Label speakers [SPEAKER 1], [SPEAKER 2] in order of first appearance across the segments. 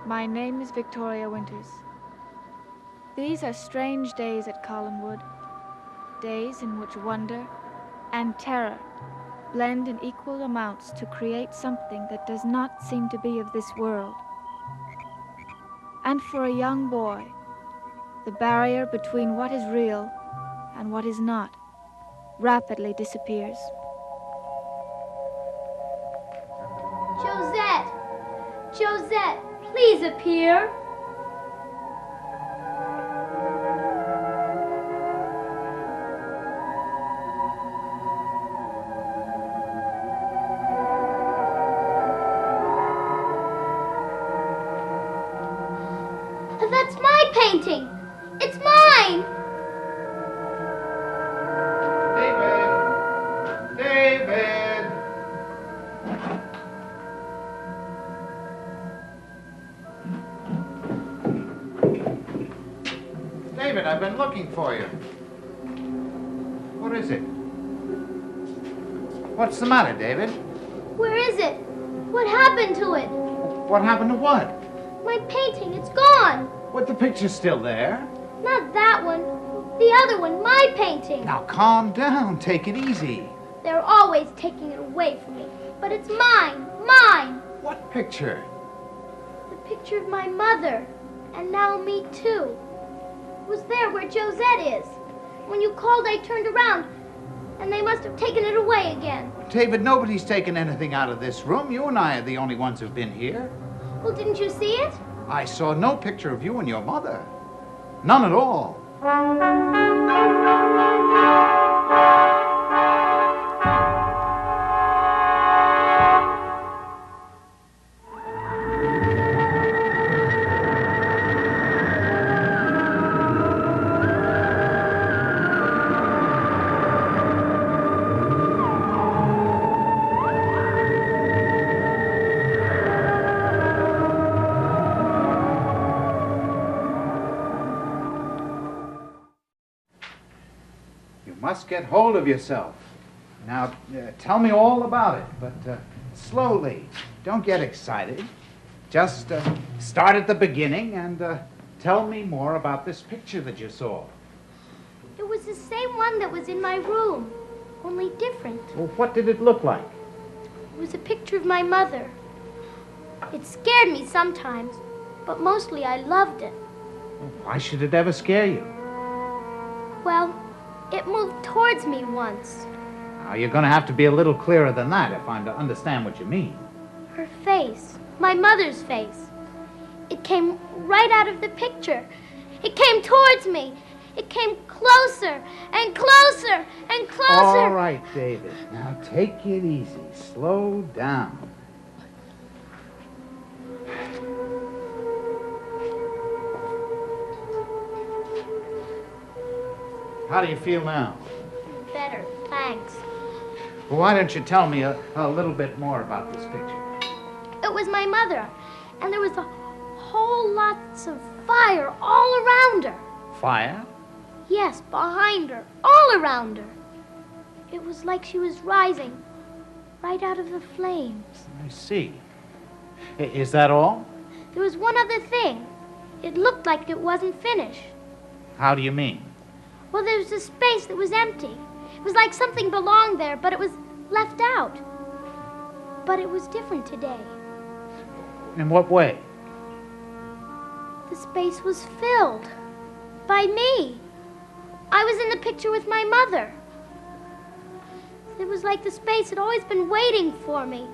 [SPEAKER 1] My name is Victoria Winters. These are strange days at Collinwood, days in which wonder and terror blend in equal amounts to create something that does not seem to be of this world. And for a young boy, the barrier between what is real and what is not rapidly disappears.
[SPEAKER 2] Josette! Josette, please appear. That's my painting. It's mine.
[SPEAKER 3] David! David, I've been looking for you. What is it? What's the matter, David?
[SPEAKER 2] Where is it? What happened to it?
[SPEAKER 3] What happened to what?
[SPEAKER 2] My painting, it's gone.
[SPEAKER 3] What, the picture's still there?
[SPEAKER 2] Not that one. The other one, my painting.
[SPEAKER 3] Now calm down, take it easy.
[SPEAKER 2] They're always taking it away from me. But it's mine, mine.
[SPEAKER 3] What picture?
[SPEAKER 2] The picture of my mother. And now me too. It was there where Josette is. When you called, I turned around. And they must have taken it away again.
[SPEAKER 3] David, nobody's taken anything out of this room. You and I are the only ones who've been here.
[SPEAKER 2] Well, didn't you see it?
[SPEAKER 3] I saw no picture of you and your mother. None at all. Must get hold of yourself. Now, tell me all about it, but slowly. Don't get excited. Just start at the beginning and tell me more about this picture that you saw.
[SPEAKER 2] It was the same one that was in my room, only different.
[SPEAKER 3] Well, what did it look like?
[SPEAKER 2] It was a picture of my mother. It scared me sometimes, but mostly I loved it.
[SPEAKER 3] Why should it ever scare you?
[SPEAKER 2] Well, it moved towards me once.
[SPEAKER 3] Now, you're going to have to be a little clearer than that if I'm to understand what you mean.
[SPEAKER 2] Her face, my mother's face. It came right out of the picture. It came towards me. It came closer and closer and closer.
[SPEAKER 3] All right, David. Now, take it easy. Slow down. How do you feel now?
[SPEAKER 2] Better, thanks.
[SPEAKER 3] Well, why don't you tell me a little bit more about this picture?
[SPEAKER 2] It was my mother, and there was a whole lots of fire all around her.
[SPEAKER 3] Fire?
[SPEAKER 2] Yes, behind her, all around her. It was like she was rising right out of the flames.
[SPEAKER 3] I see. Is that all?
[SPEAKER 2] There was one other thing. It looked like it wasn't finished.
[SPEAKER 3] How do you mean?
[SPEAKER 2] Well, there was a space that was empty. It was like something belonged there, but it was left out. But it was different today.
[SPEAKER 3] In what way?
[SPEAKER 2] The space was filled by me. I was in the picture with my mother. It was like the space had always been waiting for me,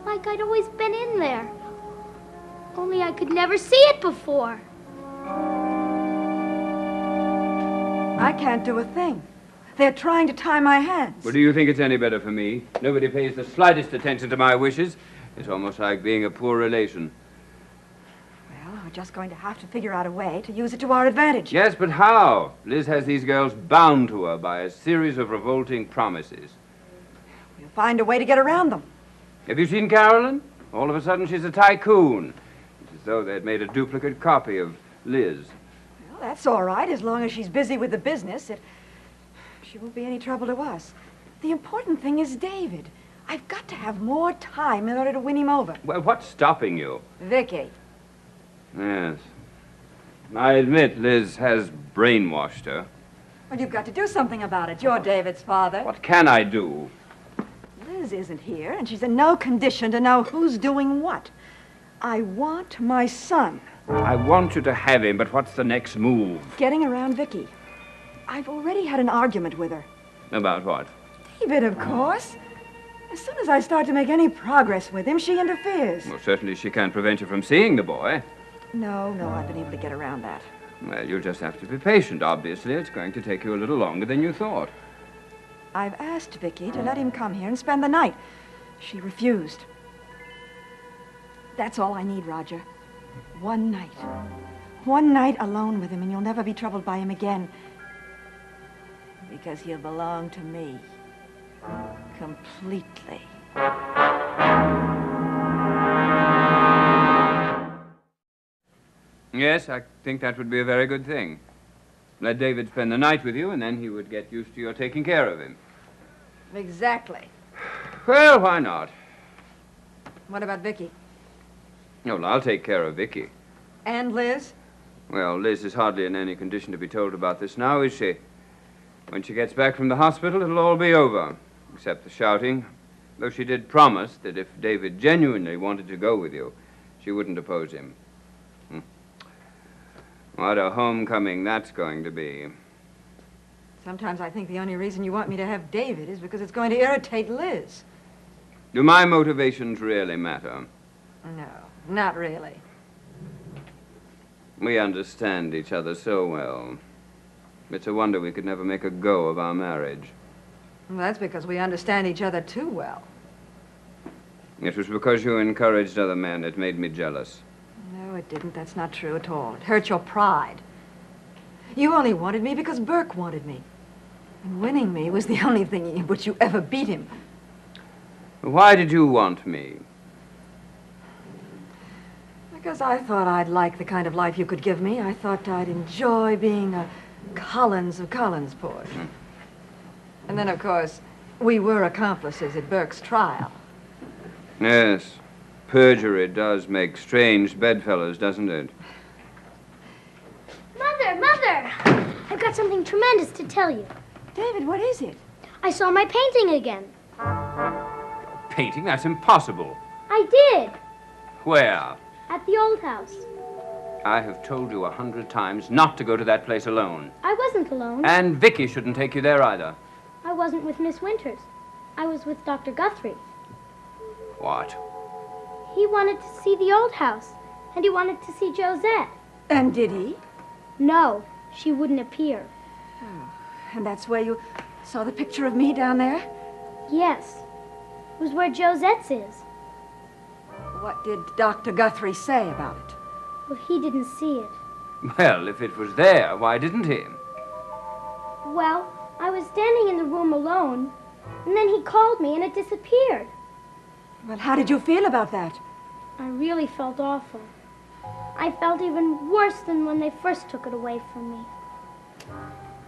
[SPEAKER 2] like I'd always been in there. Only I could never see it before.
[SPEAKER 4] I can't do a thing. They're trying to tie my hands.
[SPEAKER 5] Well, do you think it's any better for me? Nobody pays the slightest attention to my wishes. It's almost like being a poor relation.
[SPEAKER 4] Well, we're just going to have to figure out a way to use it to our advantage.
[SPEAKER 5] Yes, but how? Liz has these girls bound to her by a series of revolting promises.
[SPEAKER 4] We'll find a way to get around them.
[SPEAKER 5] Have you seen Carolyn? All of a sudden, she's a tycoon. It's as though they'd made a duplicate copy of Liz.
[SPEAKER 4] Well, that's all right, as long as she's busy with the business. She won't be any trouble to us. The important thing is David. I've got to have more time in order to win him over.
[SPEAKER 5] Well, what's stopping you?
[SPEAKER 4] Vicky.
[SPEAKER 5] Yes. I admit Liz has brainwashed her.
[SPEAKER 4] Well, you've got to do something about it. You're David's father.
[SPEAKER 5] What can I do?
[SPEAKER 4] Liz isn't here, and she's in no condition to know who's doing what. I want my son.
[SPEAKER 5] I want you to have him, but what's the next move?
[SPEAKER 4] Getting around Vicky. I've already had an argument with her.
[SPEAKER 5] About what?
[SPEAKER 4] David, of course. As soon as I start to make any progress with him, she interferes.
[SPEAKER 5] Well, certainly she can't prevent you from seeing the boy.
[SPEAKER 4] No, I've been able to get around that.
[SPEAKER 5] Well, you'll just have to be patient. Obviously, it's going to take you a little longer than you thought.
[SPEAKER 4] I've asked Vicky to let him come here and spend the night. She refused. That's all I need, Roger. One night. One night alone with him, and you'll never be troubled by him again. Because he'll belong to me. Completely.
[SPEAKER 5] Yes, I think that would be a very good thing. Let David spend the night with you, and then he would get used to your taking care of him.
[SPEAKER 4] Exactly.
[SPEAKER 5] Well, why not?
[SPEAKER 4] What about Vicky?
[SPEAKER 5] Oh, well, I'll take care of Vicky.
[SPEAKER 4] And Liz?
[SPEAKER 5] Well, Liz is hardly in any condition to be told about this now, is she? When she gets back from the hospital, it'll all be over, except the shouting. Though she did promise that if David genuinely wanted to go with you, she wouldn't oppose him. What a homecoming that's going to be.
[SPEAKER 4] Sometimes I think the only reason you want me to have David is because it's going to irritate Liz.
[SPEAKER 5] Do my motivations really matter?
[SPEAKER 4] No, not really.
[SPEAKER 5] We understand each other so well. It's a wonder we could never make a go of our marriage.
[SPEAKER 4] Well, that's because we understand each other too well.
[SPEAKER 5] It was because you encouraged other men that made me jealous.
[SPEAKER 4] No, it didn't. That's not true at all. It hurt your pride. You only wanted me because Burke wanted me. And winning me was the only thing in which you ever beat him.
[SPEAKER 5] Why did you want me?
[SPEAKER 4] Because I thought I'd like the kind of life you could give me. I thought I'd enjoy being a Collins of Collinsport. And then, of course, we were accomplices at Burke's trial.
[SPEAKER 5] Yes. Perjury does make strange bedfellows, doesn't it?
[SPEAKER 2] Mother! I've got something tremendous to tell you.
[SPEAKER 4] David, what is it?
[SPEAKER 2] I saw my painting again.
[SPEAKER 5] Painting? That's impossible.
[SPEAKER 2] I did.
[SPEAKER 5] Where?
[SPEAKER 2] At the old house.
[SPEAKER 5] I have told you 100 times not to go to that place alone.
[SPEAKER 2] I wasn't alone.
[SPEAKER 5] And Vicky shouldn't take you there either.
[SPEAKER 2] I wasn't with Miss Winters. I was with Dr. Guthrie.
[SPEAKER 5] What?
[SPEAKER 2] He wanted to see the old house, and he wanted to see Josette.
[SPEAKER 4] And did he?
[SPEAKER 2] No, she wouldn't appear.
[SPEAKER 4] Oh, and that's where you saw the picture of me down there?
[SPEAKER 2] Yes. It was where Josette's is.
[SPEAKER 4] What did Dr. Guthrie say about it?
[SPEAKER 2] Well, he didn't see it.
[SPEAKER 5] Well, if it was there, why didn't he?
[SPEAKER 2] Well, I was standing in the room alone, and then he called me and it disappeared.
[SPEAKER 4] Well, how did you feel about that?
[SPEAKER 2] I really felt awful. I felt even worse than when they first took it away from me.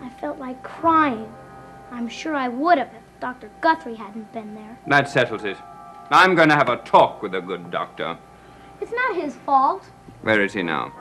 [SPEAKER 2] I felt like crying. I'm sure I would have if Dr. Guthrie hadn't been there.
[SPEAKER 5] That settles it. I'm going to have a talk with the good doctor.
[SPEAKER 2] It's not his fault.
[SPEAKER 5] Where is he now?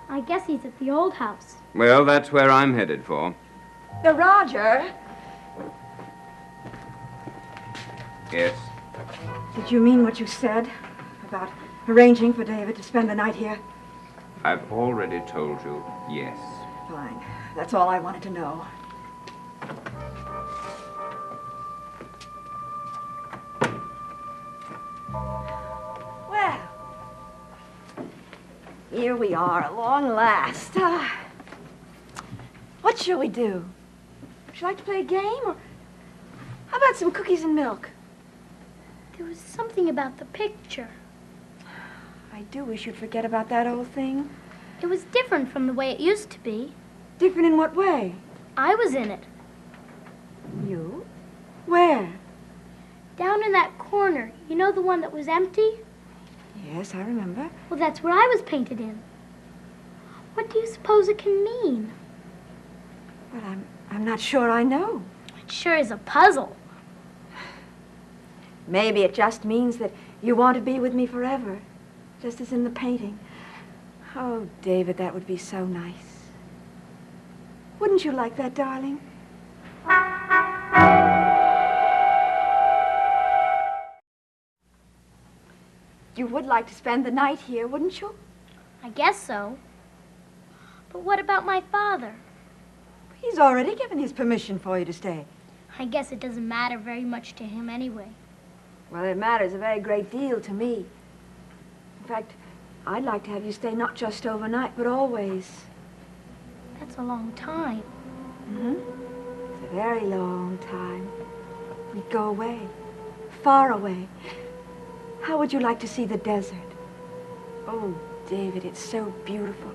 [SPEAKER 2] I guess he's at the old house.
[SPEAKER 5] Well, that's where I'm headed for.
[SPEAKER 4] Roger.
[SPEAKER 5] Yes.
[SPEAKER 4] Did you mean what you said about arranging for David to spend the night here?
[SPEAKER 5] I've already told you yes.
[SPEAKER 4] Fine. That's all I wanted to know. Well, here we are at long last. What shall we do? Would you like to play a game, or how about some cookies and milk?
[SPEAKER 2] There was something about the picture.
[SPEAKER 4] I do wish you'd forget about that old thing.
[SPEAKER 2] It was different from the way it used to be.
[SPEAKER 4] Different in what way?
[SPEAKER 2] I was in it.
[SPEAKER 4] You? Where?
[SPEAKER 2] Down in that corner. You know the one that was empty?
[SPEAKER 4] Yes, I remember.
[SPEAKER 2] Well, that's where I was painted in. What do you suppose it can mean?
[SPEAKER 4] Well, I'm not sure I know.
[SPEAKER 2] It sure is a puzzle.
[SPEAKER 4] Maybe it just means that you want to be with me forever, just as in the painting. Oh, David, that would be so nice. Wouldn't you like that, darling? You would like to spend the night here, wouldn't you?
[SPEAKER 2] I guess so. But what about my father?
[SPEAKER 4] He's already given his permission for you to stay.
[SPEAKER 2] I guess it doesn't matter very much to him anyway.
[SPEAKER 4] Well, it matters a very great deal to me. In fact, I'd like to have you stay not just overnight, but always.
[SPEAKER 2] That's a long time.
[SPEAKER 4] Mm-hmm. It's a very long time. We'd go away, far away. How would you like to see the desert? Oh, David, it's so beautiful.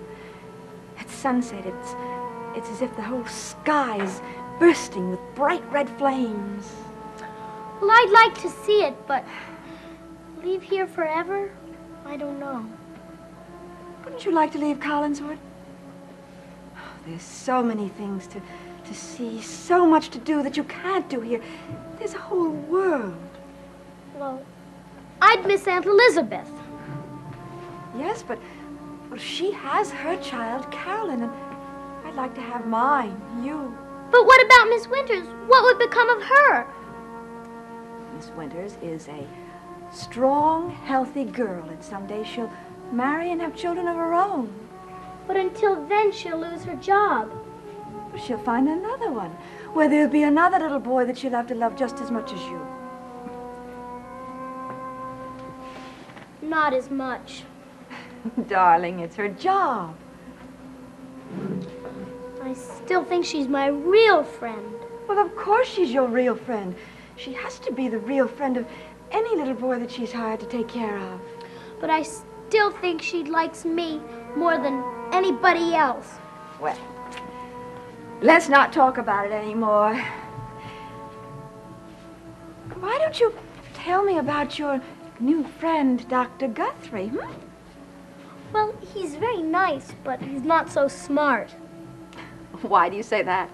[SPEAKER 4] At sunset, it's as if the whole sky is bursting with bright red flames.
[SPEAKER 2] Well, I'd like to see it, but leave here forever? I don't know.
[SPEAKER 4] Wouldn't you like to leave Collinswood? Oh, there's so many things to see, so much to do that you can't do here. There's a whole world.
[SPEAKER 2] Well, I'd miss Aunt Elizabeth.
[SPEAKER 4] Yes, but she has her child, Carolyn, and I'd like to have mine, you.
[SPEAKER 2] But what about Miss Winters? What would become of her?
[SPEAKER 4] Miss Winters is a strong, healthy girl, and someday she'll marry and have children of her own.
[SPEAKER 2] But until then, she'll lose her job.
[SPEAKER 4] She'll find another one, where there'll be another little boy that she'll have to love just as much as you.
[SPEAKER 2] Not as much.
[SPEAKER 4] Darling, it's her job.
[SPEAKER 2] I still think she's my real friend.
[SPEAKER 4] Well, of course she's your real friend. She has to be the real friend of any little boy that she's hired to take care of.
[SPEAKER 2] But I still think she likes me more than anybody else.
[SPEAKER 4] Well, let's not talk about it anymore. Why don't you tell me about your new friend, Dr. Guthrie, hmm?
[SPEAKER 2] Well, he's very nice, but he's not so smart.
[SPEAKER 4] Why do you say that?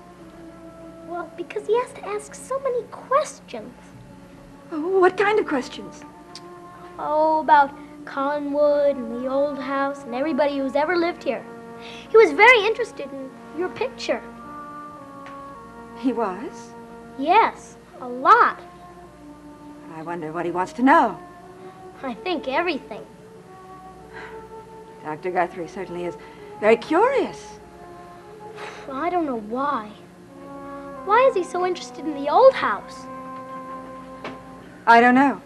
[SPEAKER 2] Well, because he has to ask so many questions.
[SPEAKER 4] Oh, what kind of questions?
[SPEAKER 2] Oh, about Collinwood and the old house and everybody who's ever lived here. He was very interested in your picture.
[SPEAKER 4] He was?
[SPEAKER 2] Yes, a lot.
[SPEAKER 4] I wonder what he wants to know.
[SPEAKER 2] I think everything.
[SPEAKER 4] Dr. Guthrie certainly is very curious.
[SPEAKER 2] I don't know why. Why is he so interested in the old house?
[SPEAKER 4] I don't know.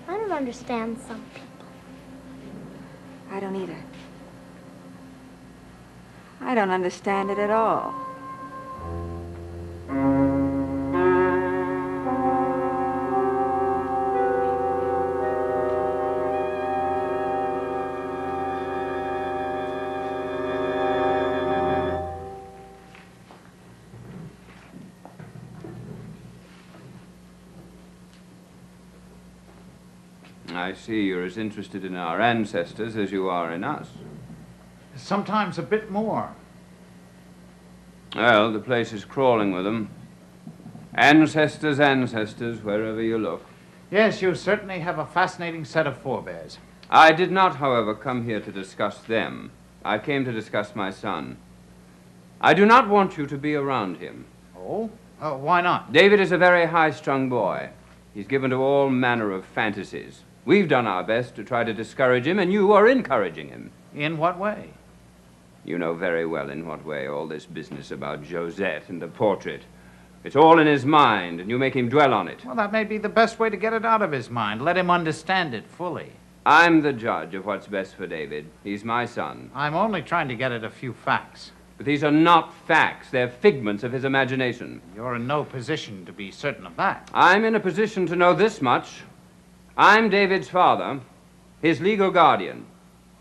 [SPEAKER 2] I don't understand some people.
[SPEAKER 4] I don't either. I don't understand it at all.
[SPEAKER 5] I see you're as interested in our ancestors as you are in us.
[SPEAKER 3] Sometimes a bit more.
[SPEAKER 5] Well, the place is crawling with them. Ancestors, ancestors, wherever you look.
[SPEAKER 3] Yes, you certainly have a fascinating set of forebears.
[SPEAKER 5] I did not, however, come here to discuss them. I came to discuss my son. I do not want you to be around him.
[SPEAKER 3] Oh? Why not?
[SPEAKER 5] David is a very high-strung boy. He's given to all manner of fantasies. We've done our best to try to discourage him, and you are encouraging him.
[SPEAKER 3] In what way?
[SPEAKER 5] You know very well in what way, all this business about Josette and the portrait. It's all in his mind, and you make him dwell on it.
[SPEAKER 3] Well, that may be the best way to get it out of his mind. Let him understand it fully.
[SPEAKER 5] I'm the judge of what's best for David. He's my son.
[SPEAKER 3] I'm only trying to get at a few facts.
[SPEAKER 5] But these are not facts. They're figments of his imagination.
[SPEAKER 3] You're in no position to be certain of that.
[SPEAKER 5] I'm in a position to know this much. I'm David's father, his legal guardian.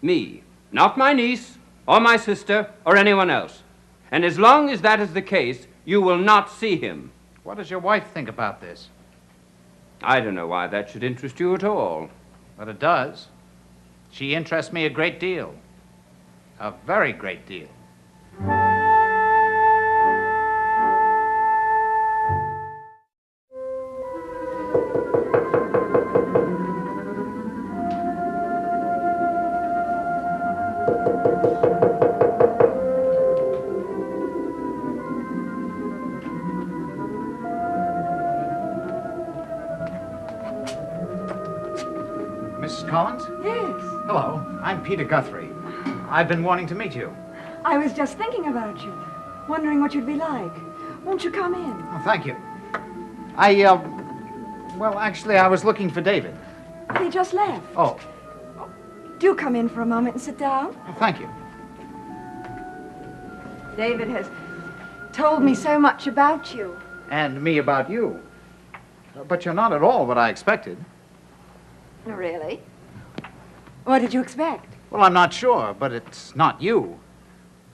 [SPEAKER 5] Me, not my niece, or my sister, or anyone else. And as long as that is the case, you will not see him.
[SPEAKER 3] What does your wife think about this?
[SPEAKER 5] I don't know why that should interest you at all.
[SPEAKER 3] But it does. She interests me a great deal. A very great deal. Mrs. Collins?
[SPEAKER 4] Yes.
[SPEAKER 3] Hello, I'm Peter Guthrie. I've been wanting to meet you.
[SPEAKER 4] I was just thinking about you, wondering what you'd be like. Won't you come in?
[SPEAKER 3] Oh, thank you. Well, actually, I was looking for David.
[SPEAKER 4] He just left.
[SPEAKER 3] Oh,
[SPEAKER 4] Do come in for a moment and sit down.
[SPEAKER 3] thank you.
[SPEAKER 4] David has told me so much about you.
[SPEAKER 3] And me about you. But you're not at all what I expected.
[SPEAKER 4] Really? What did you expect?
[SPEAKER 3] Well, I'm not sure, but it's not you.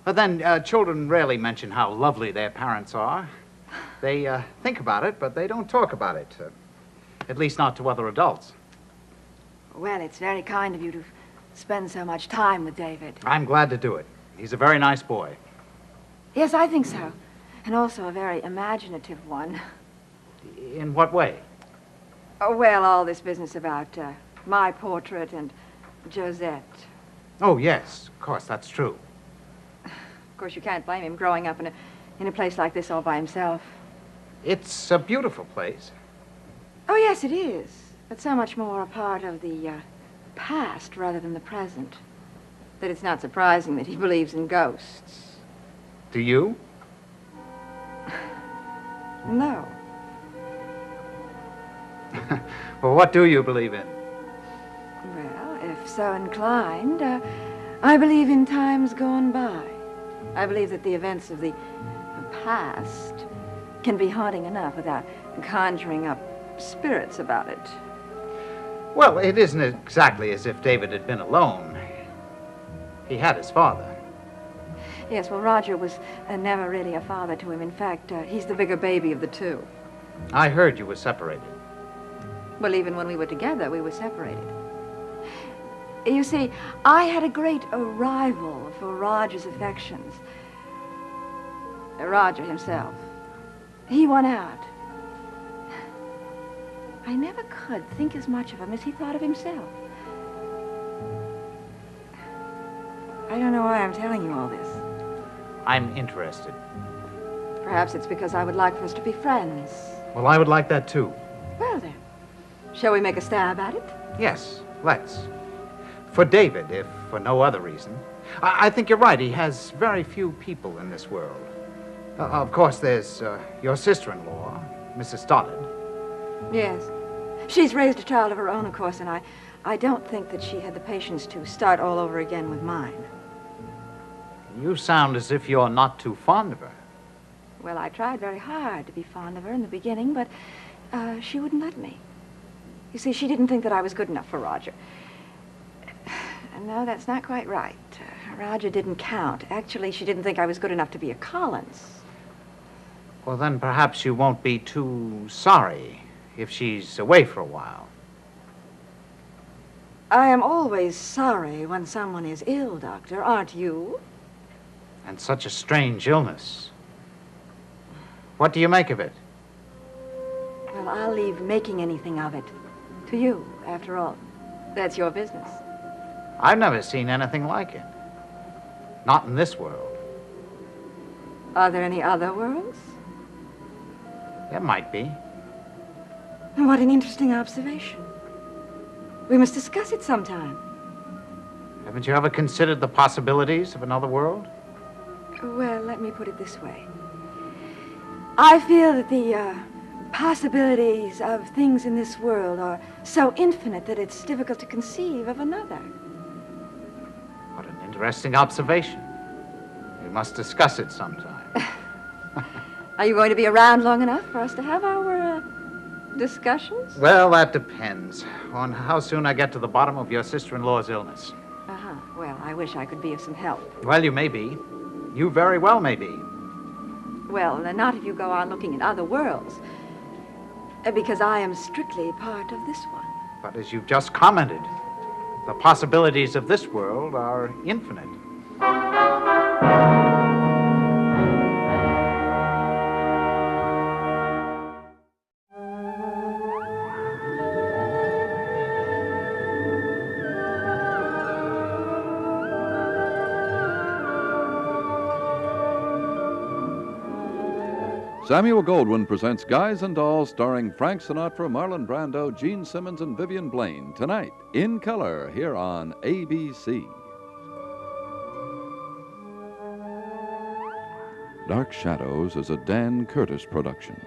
[SPEAKER 3] But then, children rarely mention how lovely their parents are. They think about it, but they don't talk about it. At least not to other adults.
[SPEAKER 4] Well, it's very kind of you to spend so much time with David.
[SPEAKER 3] I'm glad to do it. He's a very nice boy.
[SPEAKER 4] Yes, I think so. And also a very imaginative one.
[SPEAKER 3] In what way?
[SPEAKER 4] Oh, well, all this business about my portrait and Josette.
[SPEAKER 3] Oh, yes, of course, that's true.
[SPEAKER 4] Of course, you can't blame him growing up in a place like this all by himself.
[SPEAKER 3] It's a beautiful place.
[SPEAKER 4] Oh, yes, it is. But so much more a part of the past rather than the present that it's not surprising that he believes in ghosts.
[SPEAKER 3] Do you?
[SPEAKER 4] No.
[SPEAKER 3] Well, what do you believe in?
[SPEAKER 4] Well, if so inclined, I believe in times gone by. I believe that the events of the past can be haunting enough without conjuring up spirits about it.
[SPEAKER 3] Well, it isn't exactly as if David had been alone. He had his father.
[SPEAKER 4] Yes, well, Roger was never really a father to him. In fact, he's the bigger baby of the two.
[SPEAKER 3] I heard you were separated.
[SPEAKER 4] Well, even when we were together, we were separated. You see, I had a great rival for Roger's affections. Roger himself. He won out. I never could think as much of him as he thought of himself. I don't know why I'm telling you all this.
[SPEAKER 3] I'm interested.
[SPEAKER 4] Perhaps it's because I would like for us to be friends.
[SPEAKER 3] Well, I would like that too.
[SPEAKER 4] Well, then, shall we make a stab at it?
[SPEAKER 3] Yes, let's. For David, if for no other reason. I think you're right. He has very few people in this world. Of course, there's your sister-in-law, Mrs. Stoddard.
[SPEAKER 4] Yes. She's raised a child of her own, of course, and I don't think that she had the patience to start all over again with mine.
[SPEAKER 3] You sound as if you're not too fond of her.
[SPEAKER 4] Well, I tried very hard to be fond of her in the beginning, but she wouldn't let me. You see, she didn't think that I was good enough for Roger. No, that's not quite right. Roger didn't count. Actually, she didn't think I was good enough to be a Collins.
[SPEAKER 3] Well, then perhaps you won't be too sorry if she's away for a while.
[SPEAKER 4] I am always sorry when someone is ill, Doctor, aren't you?
[SPEAKER 3] And such a strange illness. What do you make of it?
[SPEAKER 4] Well, I'll leave making anything of it to you, after all. That's your business.
[SPEAKER 3] I've never seen anything like it. Not in this world.
[SPEAKER 4] Are there any other worlds?
[SPEAKER 3] There might be.
[SPEAKER 4] What an interesting observation. We must discuss it sometime.
[SPEAKER 3] Haven't you ever considered the possibilities of another world?
[SPEAKER 4] Well, let me put it this way. I feel that the possibilities of things in this world are so infinite that it's difficult to conceive of another.
[SPEAKER 3] What an interesting observation. We must discuss it sometime.
[SPEAKER 4] Are you going to be around long enough for us to have our discussions?
[SPEAKER 3] Well, that depends on how soon I get to the bottom of your sister-in-law's illness.
[SPEAKER 4] Uh-huh. Well, I wish I could be of some help.
[SPEAKER 3] Well, you may be. You very well may be.
[SPEAKER 4] Well, not if you go on looking at other worlds. Because I am strictly part of this one.
[SPEAKER 3] But as you've just commented, the possibilities of this world are infinite.
[SPEAKER 6] Samuel Goldwyn presents Guys and Dolls, starring Frank Sinatra, Marlon Brando, Gene Simmons, and Vivian Blaine, tonight in color here on ABC. Dark Shadows is a Dan Curtis production.